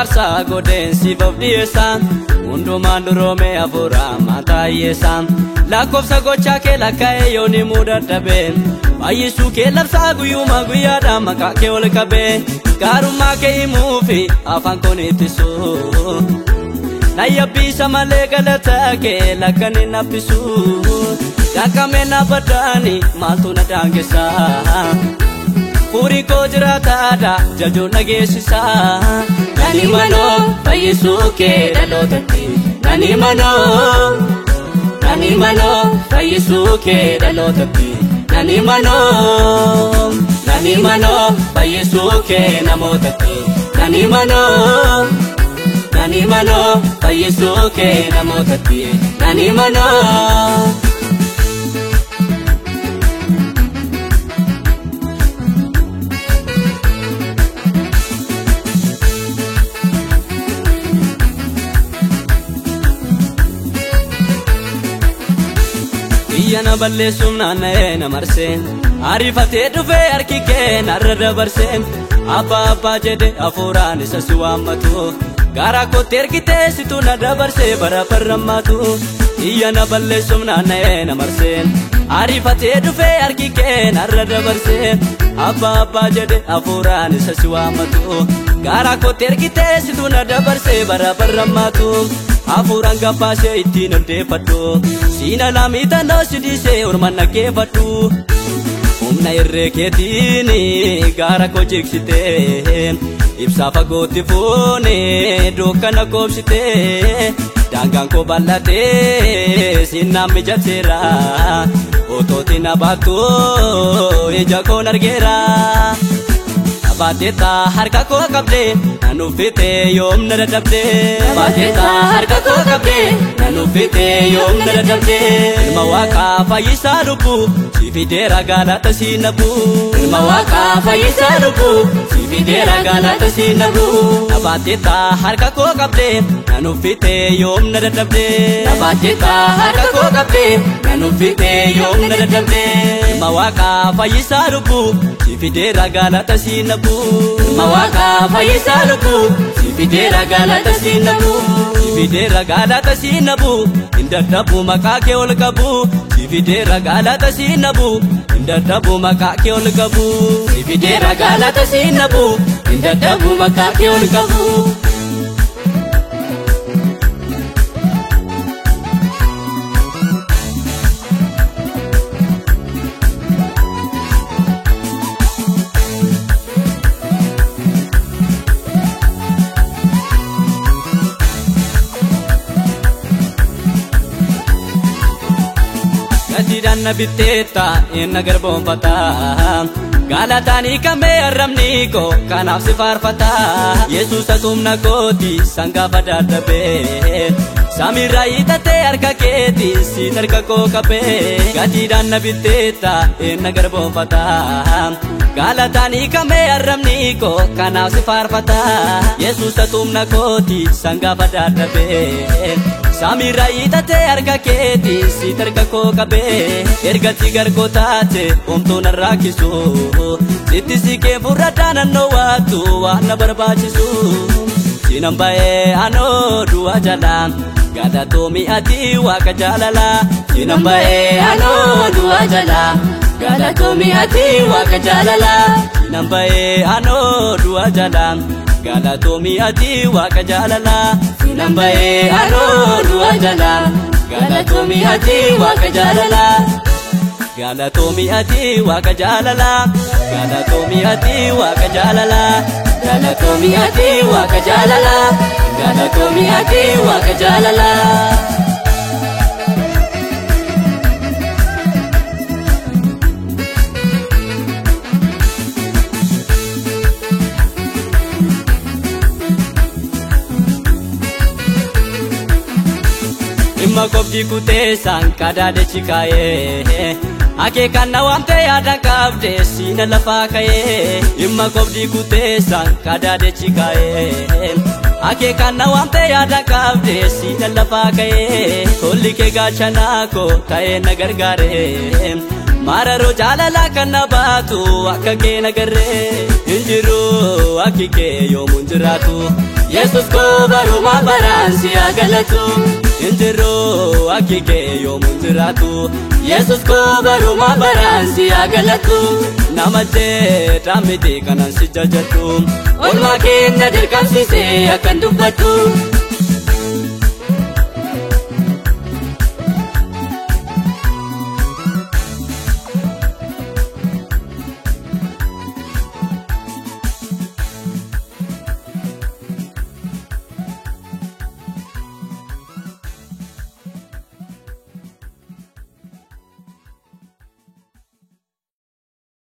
arsa godeen siifaf dhiyeessaan hundumaan duroomee hafuuraa mataa hiyyeessaan lakkoofsa gochaa kee lakkaa'ee yooni mudadhabeen fayyisuu kee labsaa guyyumaa guyyaadhaan maqaa kee ol qabee gaarummaa kee himuu fi afaan koon ittisuu na yabbisa malee galata kee lakkan hin haphisuu dakamee na baddaani maaltu na daangessaa furii koo jiraataadha jajoo nageessisaa nani manoo fayyisuu kee dhalootatti nani manoo fayyisuu kee dhalootatti nani manoo fayyisuu kee namootatti nani manoo fayyisuu kee namootatti nani manoo Yana balleessum naanna'ee na marseen ariifatee dhufee harki kee narra dabarseen abbaa jedhe hafuuraan isa si waammatu garaa kootti ergitee situ na dabarsee bara barrammaatu yana balleessum naanna'ee na marseen ariifatee dhufee harki kee narra dabarseen abbaa jedhe hafuuraan isa si waammatu garaa kootti ergitee situ na dabarsee bara barrammaatu hafuuraan gabbaasee ittiin ondeeffadhu siina laamiidhanoo sidhiisee ormaan naggeeffadhu humna irree keetiin gaara koo jigsitee ibsaa fagootti fuunee dukkana koobsitee daangaan koo bal'atee sinnaan mijateera otootti na baattu ija koon argeera Abaateta harka koo qabdee nan uffitee yoom na dadhabdee Abaateta harka koo qabdee nan uffitee yoom na dadhabdee ilma waaqaa fayyisaa lubbuu si fideera galata si nabu ilma waaqaa fayyisaa lubbuu si fideera galata si nabu Abaateta harka koo qabdee nan uffitee yoom na dadhabdee Abaateta harka koo qabdee nan uffitee yoom na dadhabdee ilma waaqaa fayyisaa lubbuu si fideera galata si nabu Mawaka fayyisaa lubbuu si fideera galata si nabu si fideera galata si nabu indadhabu maqaa kee ol qabu si fideera galata si nabu indadhabu maqaa kee ol qabu si fideera galata si nabu indadhabu maqaa kee ol qabu Danna bitteetta inna garboonfata galataanii kamee arrabni koo kanaaf si faarfata Yesuusa tumna kooti sangafa dadhabee samiirraa hiixatee harka keeti si harka koo qabee gatii danna bitteetta inna garboonfata galataanii kamee arrabni koo kanaaf si faarfata Yesuusa tumna kooti sangafa dadhabee Samiirraa hiixatee harka keeti si harka koo qabee ergatti gargoo taate homtuu na rakkisu sitti siqee furrataa nannoo waattu waan na barbaachisu sinan ba'ee anoo du'a jala galatoomii ati waaqa jaalala sinan ba'ee anoo du'a jala galatoomii ati waaqa jaalala sinan ba'ee anoo du'a jala galatoomii ati waaqa jaalala sinan ba'ee anoo du'a jala galatoomii ati waaqa jaalala galatoomii ati waaqa jaalala galatoomii ati waaqa jaalala galatoomii ati waaqa jaalala galatoomii ati waaqa jaalala Imma kopti kuteessan kadaade chikaayee akeekan na waamte yaada qabde siina lafaa ka'ee imma kopti kuteessan kadaade chikaayee akeekan na waamte yaada qabde siina lafaa ka'ee tolli kee gaachanaa koo ta'ee na gargaaree mararoo jaalalaa kan na baatu akka kee na garree injiru akike yoomun jiraatu Yesus ko baruma baransi agalatu injiru akike yoomun jiraatu Yesus ko baruma baransi agalatu namatte tamite kanan sijajatu olma kenna dirqamsise akan dubbatu